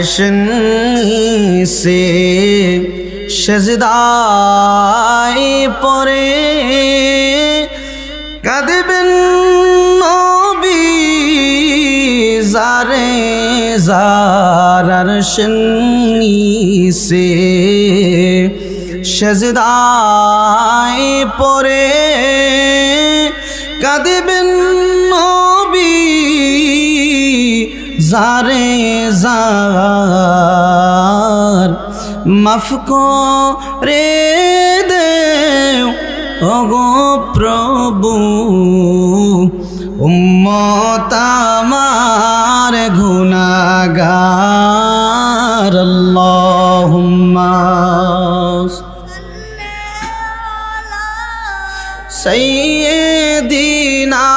से সেজদায় পড়ে কাঁদবেন নবী জারে জারার নিচে সেজদায় পড়ে কাঁদবেন নবী জারে জার মাফ করে দেও ওগো প্রভু উম্মত আমার গুনাহগার আল্লাহুম্মা সাইয়্যিদিনা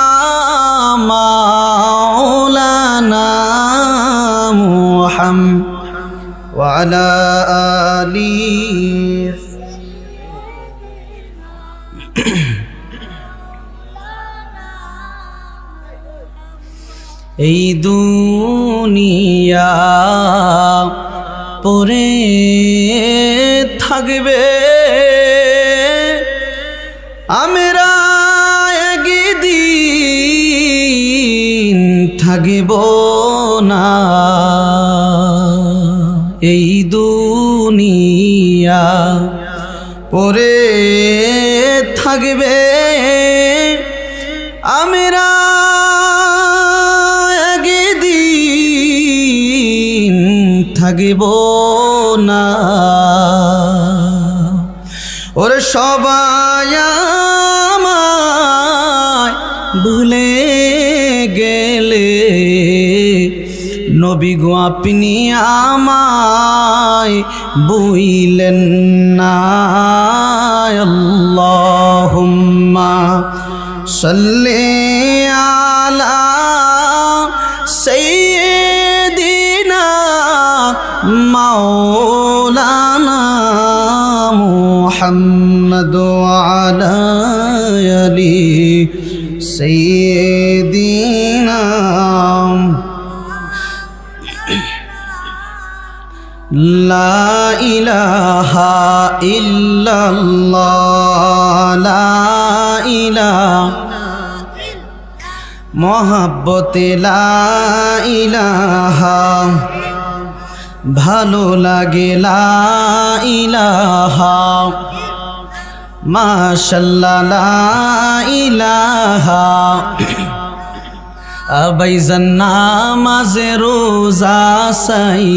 মাওলানা মুহাম্মদ ওয়া আলা আলিহি এই দুনিয়া পরে থাকবে আমরা একদিন থাকব না এই দুনিয়া পরে থাকবে আমরা একদিন থাকব না ওরে সবাই আমায় ভুলে গেলে নবী গো আপনি আমায় বুইলেন না আল্লাহুম্মা সাল্লি আলা সাইয়্যিদিনা মাওলানা মুহাম্মদ ওয়া আলা আলি সাইয়্যিদিনা লা ইলাহা ইল্লাল্লাহ লা ইলাহা মোহাব্বতে লা ইলাহা ভালো লাগে লা ইলাহা মাশাআল্লাহ লা ইলাহা আবাইজান নামাজে রোজা সাইর